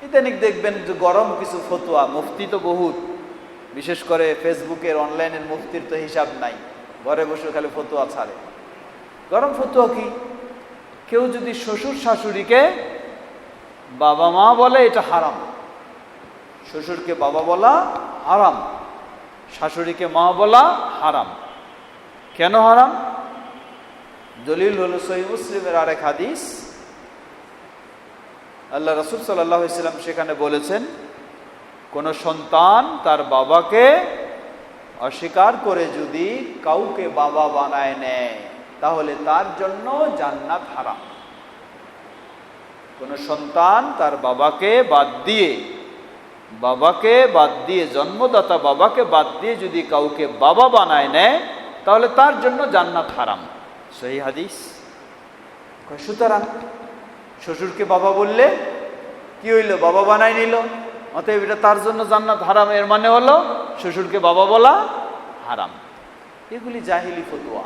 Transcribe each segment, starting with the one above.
ইদানিং দেখবেন যে গরম কিছু ফতোয়া, মুফতি তো বহুত, বিশেষ করে ফেসবুকের অনলাইনের মুফতির তো হিসাব নাই, ঘরে বসে খালি ফতোয়া ছাড়ে। গরম ফতোয়া কি? কেউ যদি শ্বশুর শাশুড়িকে বাবা মা বলে এটা হারাম। শ্বশুরকে বাবা বলা হারাম, শাশুড়িকে মা বলা হারাম। কেন হারাম? দলিল হলো সহিহ মুসলিমের আরেক হাদিস। আল্লাহ রাসূল সাল্লাল্লাহু আলাইহি ওয়াসাল্লাম সেখানে বলেছেন, কোন সন্তান তার বাবাকে অস্বীকার করে যদি কাউকে বাবা বানায় নেয় তাহলে তার জন্য জান্নাত হারাম। কোন সন্তান তার বাবাকে বাদ দিয়ে জন্মদাতা বাবাকে বাদ দিয়ে যদি কাউকে বাবা বানায় নেয় তাহলে তার জন্য জান্নাত হারাম। সহিহ হাদিস। সুতরাং শ্বশুরকে বাবা বললে কি হইল? বাবা বানায় নিল, অতএব এটা তার জন্য জান্নাত হারাম। এর মানে হলো শ্বশুরকে বাবা বলা হারাম। এগুলি জাহিলি ফতোয়া,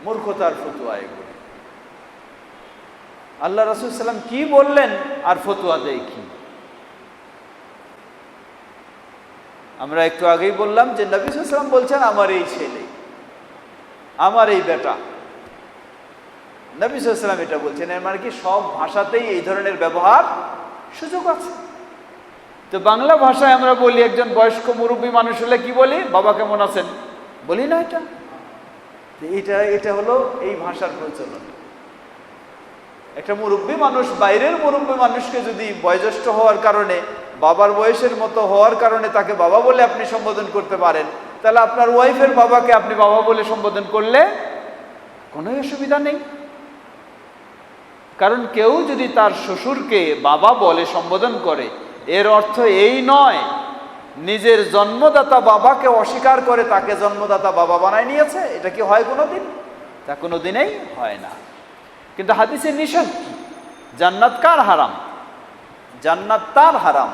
মূর্খতার ফতোয়া এগুলি। আল্লাহ রাসূল সাল্লাল্লাহু আলাইহি ওয়াসাল্লাম কি বললেন আর ফতোয়া দেয় কি? আমরা একটু আগেই বললাম যে নবী সাল্লাল্লাহু আলাইহি ওয়াসাল্লাম বলছেন আমার এই ছেলে, আমার এই বেটা। নবী সাল্লাল্লাহু আলাইহি ওয়াসাল্লাম এটা বলছেন, এর মানে কি সব ভাষাতেই এই ধরনের ব্যবহার সুযোগ আছে। তো বাংলা ভাষায় আমরা বলি, একজন বয়স্ক মুরব্বী মানুষ হলে কি বলি? বাবা কেমন আছেন বলি না? এটা হলো এই ভাষার প্রচলন। একটা মুরব্বী মানুষ, বাইরের মুরব্বী মানুষকে যদি বয়োজ্যেষ্ঠ হওয়ার কারণে, বাবার বয়সের মতো হওয়ার কারণে তাকে বাবা বলে আপনি সম্বোধন করতে পারেন, তাহলে আপনার ওয়াইফের বাবাকে আপনি বাবা বলে সম্বোধন করলে কোনো অসুবিধা নেই। কারণ কেউ যদি তার শ্বশুরকে বাবা বলে সম্বোধন করে, এর অর্থ এই নয় নিজের জন্মদাতা বাবাকে অস্বীকার করে তাকে জন্মদাতা বাবা বানায় নিয়েছে। এটা কি হয় কোনোদিন? তা কোনোদিনই হয় না। কিন্তু হাদিসের নিষেধ কি? জান্নাত কার হারাম? জান্নাত তার হারাম।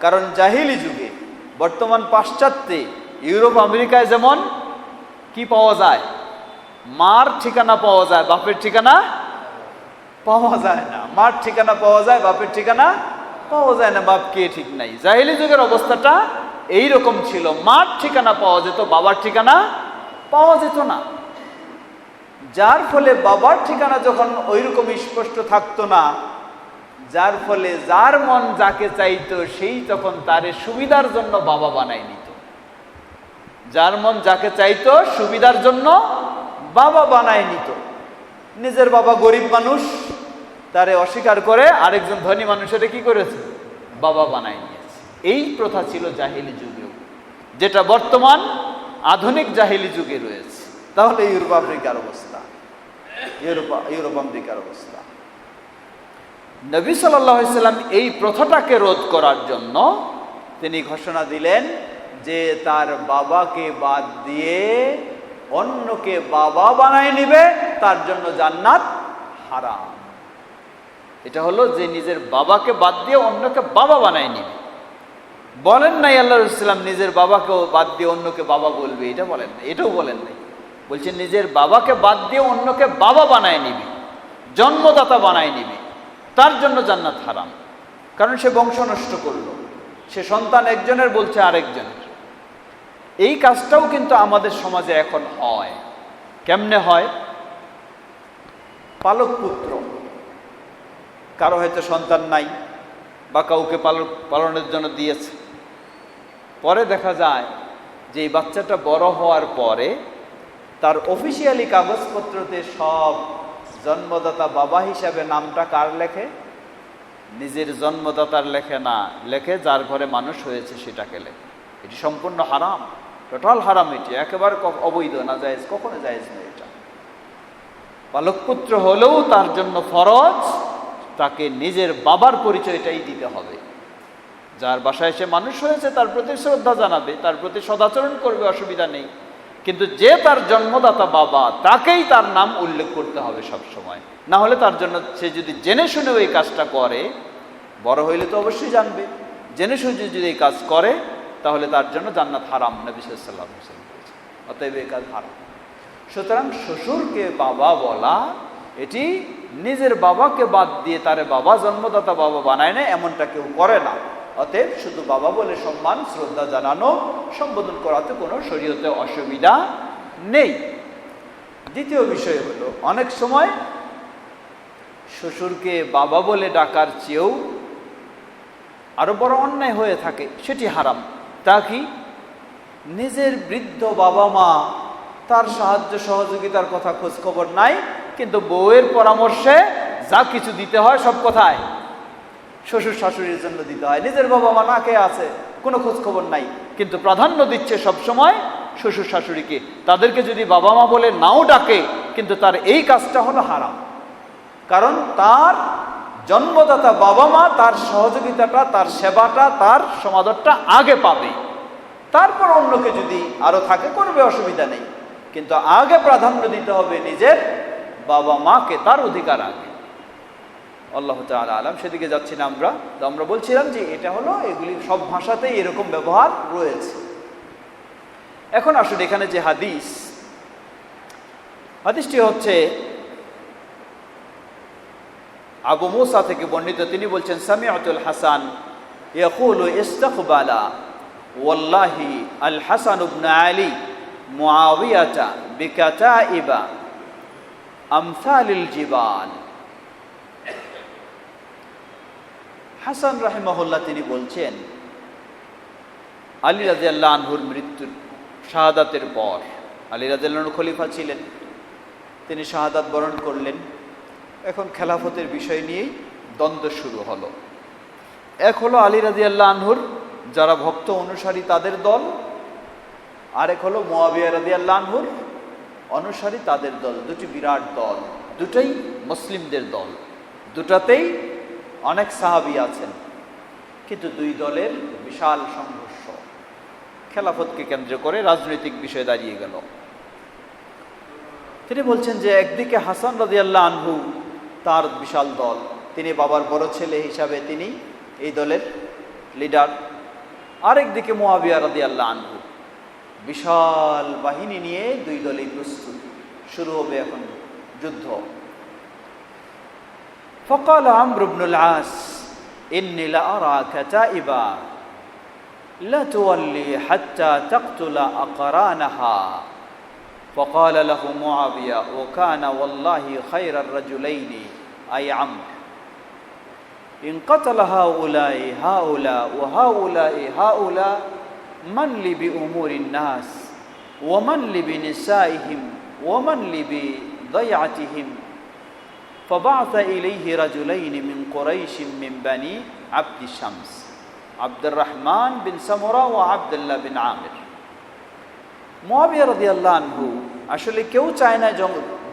কারণ জাহিলি যুগে, বর্তমান পাশ্চাত্যে, ইউরোপ আমেরিকায় যেমন কি পাওয়া যায়? মার ঠিকানা পাওয়া যায়, বাপের ঠিকানা পাওয়া যায় না। মার ঠিকানা পাওয়া যায়, বাপের ঠিকানা পাওয়া যায় না। বাপ কে ঠিক নাই। জাহিলি যুগের অবস্থাটা এইরকম ছিল, মার ঠিকানা পাওয়া যেত, বাবার ঠিকানা পাওয়া যেত না। যার ফলে বাবার ঠিকানা যখন ওইরকম স্পষ্ট থাকতো না, যার ফলে যার মন যাকে চাইতো সেই তখন তার সুবিধার জন্য বাবা বানাই নিত। যার মন যাকে চাইতো সুবিধার জন্য বাবা বানাই নিত। নিজের বাবা গরিব মানুষ, তারে অস্বীকার করে আরেকজন ধনী মানুষের কি করেছে? বাবা বানাই নিয়েছে। এই প্রথা ছিল জাহিলি যুগেও, যেটা বর্তমান আধুনিক জাহিলি যুগে রয়েছে। তাহলে ইউরোপ আমেরিকার অবস্থা, ইউরোপ আমেরিকার অবস্থা। নবী সাল্লাল্লাহু আলাইহি ওয়াসাল্লাম এই প্রথাটাকে রোধ করার জন্য তিনি ঘোষণা দিলেন যে তার বাবাকে বাদ দিয়ে অন্যকে বাবা বানায় নিবে তার জন্য জান্নাত হারাম। এটা হলো যে নিজের বাবাকে বাদ দিয়ে অন্যকে বাবা বানায় নিবে। বলেন নাই আল্লাহ রাসূল সাল্লাল্লাহু আলাইহি ওয়াসাল্লাম নিজের বাবাকেও বাদ দিয়ে অন্যকে বাবা বলবে, এটা বলেন না, এটাও বলেন নাই। বলছেন নিজের বাবাকে বাদ দিয়ে অন্যকে বাবা বানায় নিবে, জন্মদাতা বানায় নিবে, তার জন্য জান্নাত হারাম। কারণ সে বংশ নষ্ট করলো, সে সন্তান একজনের বলছে আরেকজনের। এই কাজটাও কিন্তু আমাদের সমাজে এখন হয়। কেমনে হয়? পালক পুত্র, কারো হয়তো সন্তান নাই বা কাউকে পালনের জন্য দিয়েছে, পরে দেখা যায় যে এই বাচ্চাটা বড় হওয়ার পরে তার অফিসিয়ালি কাগজপত্রতে সব জন্মদাতা বাবা হিসাবে নামটা কার লেখে? নিজের জন্মদাতার লেখে না, লেখে যার ঘরে মানুষ হয়েছে সেটাকে লেখে। এটি সম্পূর্ণ হারাম, টোটাল হারাম। এটি একেবারে অবৈধ, না জায়েজ, কখনো জায়েজ নয়। এটা পালক পুত্র হলেও তার জন্য ফরজ তাকে নিজের বাবার পরিচয়টাই দিতে হবে। যার বাসায় সে মানুষ হয়েছে তার প্রতি শ্রদ্ধা জানাবে, তার প্রতি সদাচরণ করবে, অসুবিধা নেই। কিন্তু যে তার জন্মদাতা বাবা, তাকেই তার নাম উল্লেখ করতে হবে সব সময়। না হলে তার জন্য, সে যদি জেনে শুনেও এই কাজটা করে, বড় হইলে তো অবশ্যই জানবে, জেনে শুনে যদি এই কাজ করে তাহলে তার জন্য জান্নাত হারাম, নবী সাল্লাল্লাহু আলাইহি ওয়াসাল্লাম বলেছেন। অতএব এই কাজ হারাম। সুতরাং শ্বশুরকে বাবা বলা এটি নিজের বাবাকে বাদ দিয়ে তারে বাবা জন্মদাতা বাবা বানায় না, এমনটা কেউ করে না। অতএব শুধু বাবা বলে সম্মান শ্রদ্ধা জানানো, সম্বোধন করাতে কোনো শরীয়তে অসুবিধা নেই। দ্বিতীয় বিষয় হলো, অনেক সময় শ্বশুরকে বাবা বলে ডাকার চেয়েও আরো বড় অন্যায় হয়ে থাকে, সেটি হারাম। তা কি? নিজের বৃদ্ধ বাবা মা, তার সাহায্য সহযোগিতার কথা খোঁজ খবর নাই, কিন্তু বউয়ের পরামর্শে যা কিছু দিতে হয় সব কথায় শ্বশুর শাশুড়ির জন্য দিতে হয়। নিজের বাবা মা না কে আছে, কোনো খোঁজ খবর নাই, কিন্তু প্রাধান্য দিচ্ছে সব সময় শ্বশুর শাশুড়িকে। তাদেরকে যদি বাবা মা বলে নাও ডাকে, কিন্তু তার এই কাজটা হলো হারাম। কারণ তার জন্মদাতা বাবা মা তার সহযোগিতাটা, তার সেবাটা, তার সমাদরটা আগে পাবে। তারপর অন্যকে যদি আরো থাকে করবে, অসুবিধা নেই, কিন্তু আগে প্রাধান্য দিতে হবে নিজের বাবা মাকে, তার অধিকার আগে। আল্লাহ তাআলা আলাম। সেদিকে যাচ্ছি না আমরা। তো আমরা বলছিলাম যে এটা হলো, এগুলি সব ভাষাতেই এরকম ব্যবহার রয়েছে। এখন আসুন এখানে যে হাদিসটি হচ্ছে আবু মুসা থেকে বর্ণিত। তিনি বলছেন, সামিআতুল হাসান ইয়াকুলু ইস্তাকবালা ওয়াল্লাহি আল হাসান ইবনে আলী মুআবিয়াতা বিকাতাইবা আমসালিল জিবাল। হাসান রাহিমাহুল্লাহ তিনি বলছেন, আলী রাদিয়াল্লাহু আনহুর মৃত্যুর শাহাদাতের পর, আলী রাদিয়াল্লাহু আনহু খলিফা ছিলেন, তিনি শাহাদাত বরণ করলেন। এখন খেলাফতের বিষয় নিয়েই দ্বন্দ্ব শুরু হলো। এক হলো আলী রাদিয়াল্লাহু আনহুর যারা ভক্ত অনুসারী তাদের দল, আরেক হলো মুআবিয়া রাদিয়াল্লাহু আনহুর অনুসারী তাদের দল। দুটি বিরাট দল, দুটাই মুসলিমদের দল, দুটাতেই অনেক সাহাবী আছেন, কিন্তু দুই দলের বিশাল সংঘর্ষ খেলাফতকে কেন্দ্র করে রাজনৈতিক বিষয় দাঁড়িয়ে গেল। তিনি বলছেন যে একদিকে হাসান রাদিয়াল্লাহু আনহু, তার বিশাল দল, তিনি বাবার বড় ছেলে হিসাবে তিনি এই দলের লিডার। আরেকদিকে মুআবিয়া রাদিয়াল্লাহু আনহু, বিশাল বাহিনী নিয়ে দুই দলই প্রস্তুত, শুরু হবে এখন যুদ্ধ। فقال عمرو بن العاص إني لأراك تائبا لا تولي حتى تقتل أقرانها. فقال له معاوية وكان والله خير الرجلين أي عمرو إن قتل هؤلاء هؤلاء وهؤلاء هؤلاء من لي بأمور الناس ومن لي بنسائهم ومن لي بضيعتهم. فبعث إليه رجلين من قريش من بني عبد الشمس عبد الرحمن بن سمرة وعبد الله بن عامر. মুআবিয়া রাদিয়াল্লাহু আনহু আসলে কেউ চায় না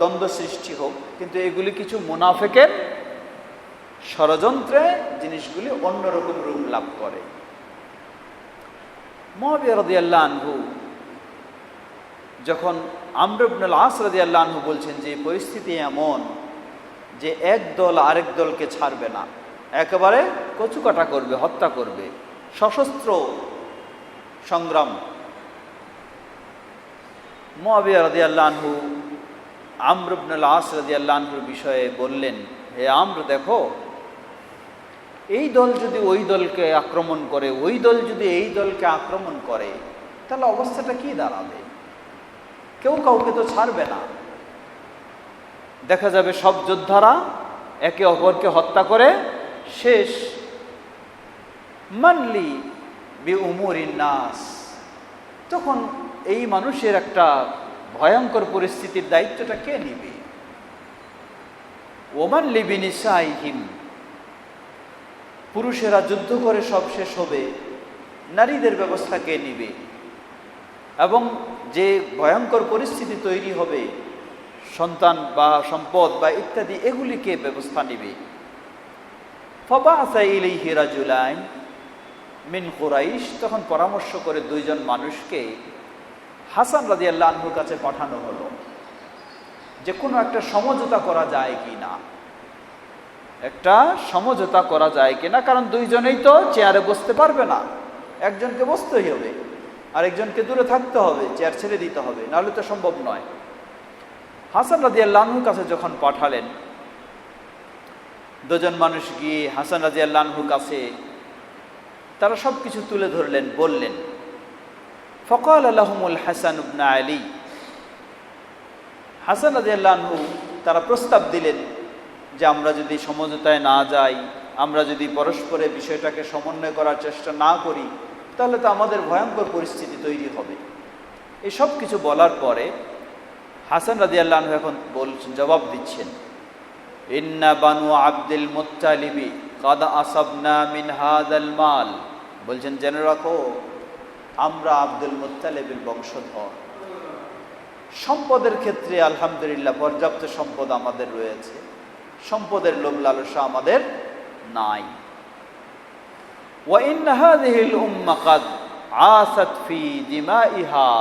দ্বন্দ্ব সৃষ্টি হোক, কিন্তু এগুলি কিছু মুনাফিকের ষড়যন্ত্রে জিনিসগুলি অন্যরকম রূপ লাভ করে। মুআবিয়া রাদিয়াল্লাহু আনহু যখন আমর ইবনুল আস রাদিয়াল্লাহু আনহু বলছেন যে পরিস্থিতি এমন যে এক দল আরেক দলকে ছাড়বে না, একেবারে কচুকাটা করবে, হত্যা করবে, সশস্ত্র সংগ্রাম। মুআবিয়া রাদিয়াল্লাহু আনহু আমর ইবনুল আস রাদিয়াল্লাহু আনহুর বিষয়ে বললেন, হে আমর, দেখো, এই দল যদি ওই দলকে আক্রমণ করে, ওই দল যদি এই দলকে আক্রমণ করে, তাহলে অবস্থাটা কি দাঁড়াবে? কেউ কাউকে তো ছাড়বে না। দেখা যাবে সব যোদ্ধারা একে অপরকে হত্যা করে শেষ। মানলি বি উমুরিন নাস, তখন এই মানুষের একটা ভয়ঙ্কর পরিস্থিতির দায়িত্বটা কে নিবে? ওমান লিবি নিসাইহিম, পুরুষেরা যুদ্ধ করে সব শেষ হবে, নারীদের ব্যবস্থা কে নিবে? এবং যে ভয়ঙ্কর পরিস্থিতি তৈরি হবে, সন্তান বা সম্পদ বা ইত্যাদি, এগুলি কে ব্যবস্থা নিবে? ফাবাআসা ইলাইহি রাজুলাইন মিন কুরাইশ, তখন পরামর্শ করে দুইজন মানুষকে হাসান রাদিয়াল্লাহু আনহুর কাছে পাঠানো হলো, যে কোনো একটা সমঝোতা করা যায় কি না, একটা সমঝোতা করা যায় কিনা। কারণ দুইজনেই তো চেয়ারে বসতে পারবে না, একজনকে বসতেই হবে, আরেকজনকে দূরে থাকতে হবে, চেয়ার ছেড়ে দিতে হবে, নাহলে তো সম্ভব নয়। হাসান রাদিয়াল্লাহু আনহুর কাছে যখন পাঠালেন, দুজন মানুষ গিয়ে হাসান রাদিয়াল্লাহু আনহুর কাছে তারা সব কিছু তুলে ধরলেন, বললেন। ফকাল লাহুমুল হাসান ইবনে আলী, হাসান রাদিয়াল্লাহু আনহু তারা প্রস্তাব দিলেন যে আমরা যদি সমঝোতায় না যাই, আমরা যদি পরস্পরে বিষয়টাকে সমন্বয় করার চেষ্টা না করি, তাহলে তো আমাদের ভয়ঙ্কর পরিস্থিতি তৈরি হবে। এই সব কিছু বলার পরে হাসান রাদিয়াল্লাহু আনহু এখন বলছেন, জবাব দিচ্ছেন, ইন্না বানু আব্দুল মুত্তালিবি কাদ আসাবনা মিন হাযাল মাল, বলছেন জেনে রাখো আমরা আব্দুল মুত্তালিবের বংশধর, সম্পদের ক্ষেত্রে আলহামদুলিল্লাহ পর্যাপ্ত সম্পদ আমাদের রয়েছে, সম্পদের লোভ লালসা আমাদের নাই। ওয়া ইন হাযিহিল উম্মাহ কাদ আসাত ফি দিমাইহা,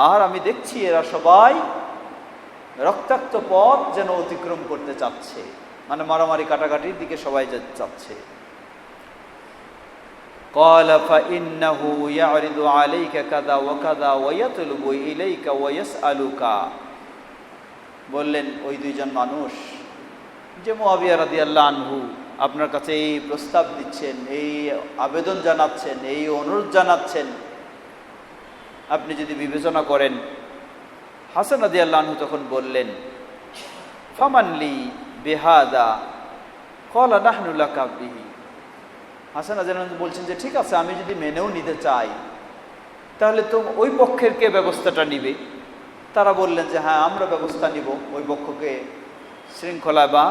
আর আমি দেখছি এরা সবাই রক্তাক্ত পথ যেন অতিক্রম করতে চাচ্ছে, মানে মারামারি কাটাকাটির দিকে সবাই যাচ্ছে। ক্বালা ফাইন্নাহু ইয়ারিদু আলাইকা কাযা ওয়া কাযা ওয়া ইয়াতলুবু ইলাইকা ওয়া ইয়াসআলুকা, বললেন ওই দুইজন মানুষ যে মুআবিয়া রাদিয়াল্লাহু আনহু আপনার কাছে এই প্রস্তাব দিচ্ছেন, এই আবেদন জানাচ্ছেন, এই অনুরোধ জানাচ্ছেন, আপনি যদি বিবেচনা করেন। হাসান রাদিয়াল্লাহু আনহু তখন বললেন, ফামানলি বিহাদা ক্বালা নাহনু লাকা বিহি, হাসান রাদিয়াল্লাহু আনহু বলছেন যে ঠিক আছে, আমি যদি মেনেও নিতে চাই তাহলে তো ওই পক্ষের কে ব্যবস্থাটা নিবে? তারা বললেন যে হ্যাঁ আমরা ব্যবস্থা নিব ওই পক্ষকে শৃঙ্খলা, বা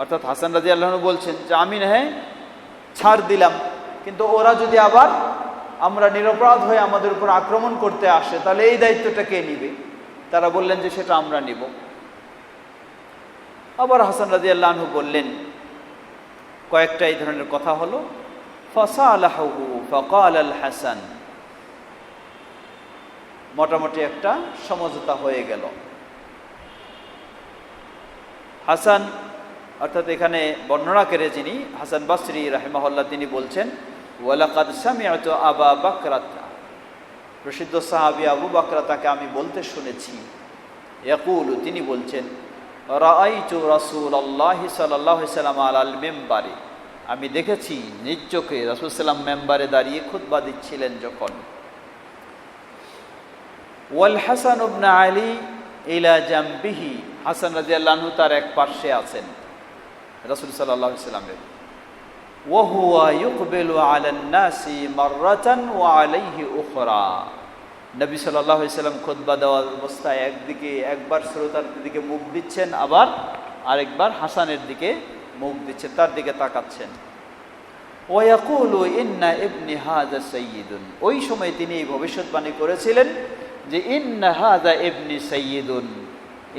অর্থাৎ হাসান রাদিয়াল্লাহু আনহু বলছেন যে আমি না হ্যাঁ ছাড় দিলাম, কিন্তু ওরা যদি আবার আমরা নিরপরাধ হয়ে আমাদের উপর আক্রমণ করতে আসে তাহলে এই দায়িত্বটা কে নিবে? তারা বললেন যে সেটা আমরা নিব। আবার হাসান রাদিয়াল্লাহু আনহু বললেন, কয়েকটা এই ধরনের কথা হলো, ফাসালাহু ফাকাল আল হাসান, মোটামুটি একটা সমঝোতা হয়ে গেল। হাসান অর্থাৎ এখানে বর্ণনাকারী যিনি হাসান বসরি রাহিমাহুল্লাহ, তিনি বলছেন, ওয়ালাকাদ সামি'তু আবা বাকরাতা, প্রসিদ্ধ সাহাবী আবু বাকরাতাকে আমি বলতে শুনেছি, ইয়াকুলু, তিনি বলছেন, রাআইতু রাসূলুল্লাহি সাল্লাল্লাহু আলাইহি ওয়াসাল্লাম আলাল মিম্বারি, আমি দেখেছি নিজ চোখে রাসূল সাল্লাম মেম্বারে দাঁড়িয়ে খুতবা দিচ্ছিলেন যখন। ওয়াল হাসান ইবনে আলী ইলা জামবিহি, হাসান রাদিয়াল্লাহু আনহু তার এক পাশে আছেন রাসূল সাল্লাল্লাহু আলাইহি ওয়াসাল্লামের। ওয়া হুয়া ইউকবিলু আলান নাসি মাররাতান ওয়া আলাইহি উখরা, নবী সাল্লাল্লাহু আলাইহি ওয়াসাল্লাম খুতবা দেওয়ার অবস্থায় একদিকে একবার শ্রোতার দিকে মুখ দিচ্ছেন, আবার আরেকবার হাসানের দিকে মুখ দিচ্ছেন, তার দিকে তাকাচ্ছেন। ওয়া ইয়াকুলু ইন্না ইবনি হাযা সাইয়্যিদুন, ওই সময় তিনি এই ভবিষ্যৎবাণী করেছিলেন যে ইন্না হাযা ইবনি সাইয়্যিদুন,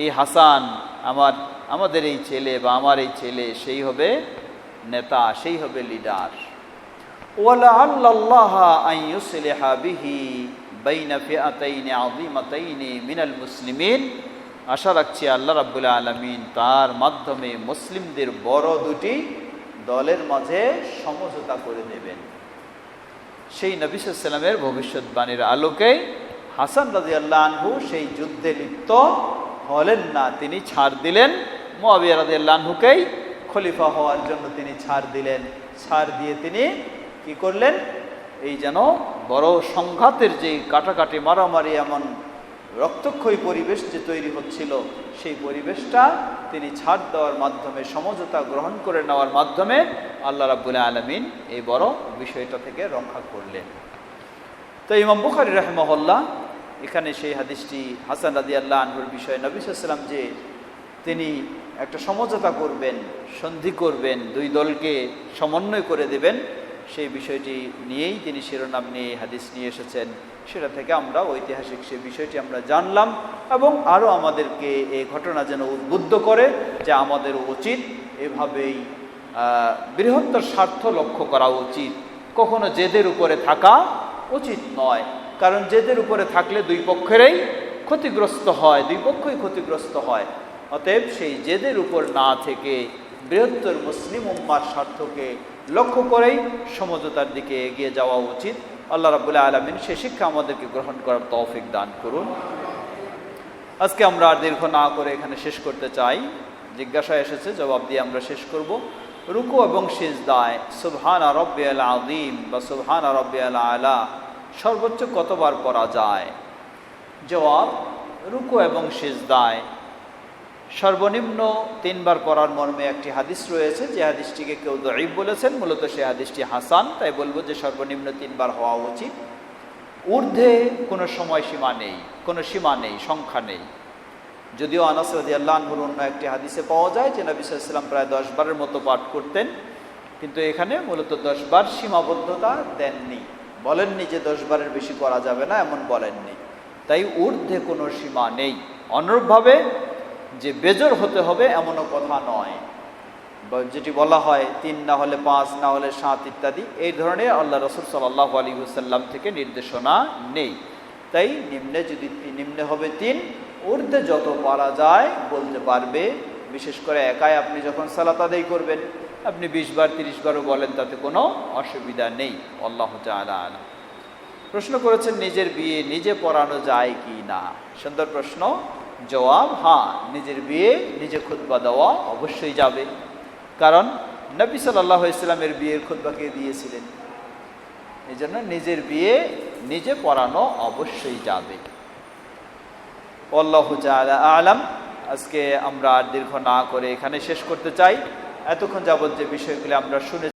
এই হাসান আমাদের এই ছেলে বা আমার এই ছেলে সেই হবে নেতা, সেই হবে লিডার। ওয়ালা আল্লাল্লাহা আন ইউসলিহা বিহি বাইনা ফিআতাইনি আযীমাতাইনি মিনাল মুসলিমিন, আশা রাখছি আল্লাহ রাব্বুল আলামিন তার মাধ্যমে মুসলিমদের বড় দুটি দলের মাঝে সমঝোতা করে দেবেন। সেই নবী সাল্লাল্লাহু আলাইহি ওয়াসাল্লামের ভবিষ্যৎবাণীর আলোকে হাসান রাদিয়াল্লাহু আনহু সেই যুদ্ধে লিপ্ত হলেন না, তিনি ছাড় দিলেন মুআবিয়া রাদিয়াল্লাহু আনহুকেই খলিফা হওয়ার জন্য তিনি ছাড় দিলেন। ছাড় দিয়ে তিনি কি করলেন, এই যেন বড় সংঘাতের যে কাটাকাটি মারামারি এমন রক্তক্ষয়ী পরিবেশ যে তৈরি হচ্ছিল, সেই পরিবেশটা তিনি ছাড় দেওয়ার মাধ্যমে, সমঝোতা গ্রহণ করে নেওয়ার মাধ্যমে আল্লাহ রাব্বুল আলামিন এই বড় বিষয়টা থেকে রক্ষা করলেন। তো ইমাম বুখারী রাহিমাহুল্লাহ এখানে সেই হাদিসটি হাসান রাদিয়াল্লাহু আনহুর বিষয়ে নবী সাল্লাল্লাহু আলাইহি ওয়াসাল্লাম যে তিনি একটা সমঝোতা করবেন, সন্ধি করবেন, দুই দলকে সমন্বয় করে দেবেন, সেই বিষয়টি নিয়েই তিনি শিরোনাম নিয়ে হাদিস নিয়ে এসেছেন। সেটা থেকে আমরা ঐতিহাসিক সেই বিষয়টি আমরা জানলাম, এবং আরও আমাদেরকে এই ঘটনা যেন উদ্বুদ্ধ করে যে আমাদের উচিত এভাবেই বৃহত্তর স্বার্থ লক্ষ্য করা উচিত, কখনো জেদের উপরে থাকা উচিত নয়, কারণ জেদের উপরে থাকলে দুই পক্ষেরই ক্ষতিগ্রস্ত হয়, দুই পক্ষই ক্ষতিগ্রস্ত হয়। অতএব সেই জেদের উপর না থেকে বৃহত্তর মুসলিম উম্মার স্বার্থকে লক্ষ্য করেই সমঝোতার দিকে এগিয়ে যাওয়া উচিত। আল্লাহ রাব্বুল আলামিন সেই শিক্ষা আমাদেরকে গ্রহণ করার তৌফিক দান করুন। আজকে আমরা আর দীর্ঘ না করে এখানে শেষ করতে চাই। জিজ্ঞাসা এসেছে, জবাব দিয়ে আমরা শেষ করব। রুকু এবং সিজদায় সুবহানা রাব্বিয়াল আযীম বা সুবহানা রাব্বিয়াল আলা সর্বোচ্চ কতবার পড়া যায়? জবাব, রুকু এবং সিজদায় সর্বনিম্ন 3 বার পড়ার মর্মে একটি হাদিস রয়েছে, যে হাদিসটিকে কেউ দঈফ বলেছেন, মূলত সেই হাদিসটি হাসান, তাই বলবো যে সর্বনিম্ন 3 বার হওয়া উচিত। ঊর্ধ্বে কোনো সময়সীমা নেই, কোনো সীমা নেই, সংখ্যা নেই। যদিও আনাস রাদিয়াল্লাহু আনহুর অন্য একটি হাদিসে পাওয়া যায় যে নবী সাল্লাল্লাহু আলাইহি ওয়াসাল্লাম প্রায় 10 বারের মতো পাঠ করতেন, কিন্তু এখানে মূলত 10 বার সীমাবদ্ধতা দেননি, বলেননি যে 10 বারের বেশি করা যাবে না, এমন বলেননি। তাই ঊর্ধ্বে কোনো সীমা নেই। অনুরূপভাবে যে বেজোর হতে হবে এমনও কথা নয়, যেটি বলা হয় 3 না হলে 5 না হলে 7 ইত্যাদি, এই ধরনের আল্লাহ রাসূল সাল্লাল্লাহু আলাইহি ওয়াসাল্লাম থেকে নির্দেশনা নেই। তাই নিম্নে হবে 3, ঊর্ধ্বে যত পারা যায় বলতে পারবে। বিশেষ করে একাই আপনি যখন সালাত আদায় করবেন, আপনি 20 বার 30 বারও বলেন, তাতে কোনো অসুবিধা নেই। আল্লাহু তাআলা আলাম। প্রশ্ন করেছেন নিজের বিয়ে নিজে পড়ানো যায় কি না? সুন্দর প্রশ্ন। জবাব, হ্যাঁ, নিজের বিয়ে নিজে খুতবা দেওয়া অবশ্যই যাবে। কারণ নবী সাল্লাল্লাহু আলাইহি ওয়াসাল্লামের বিয়ের খুতবা কে দিয়েছিলেন? এই জন্য নিজের বিয়ে নিজে পড়ানো অবশ্যই যাবে। আল্লাহু তাআলা আলাম। আজকে আমরা আর দীর্ঘ না করে এখানে শেষ করতে চাই। এতক্ষণ যাবত যে বিষয়গুলি আমরা শুনে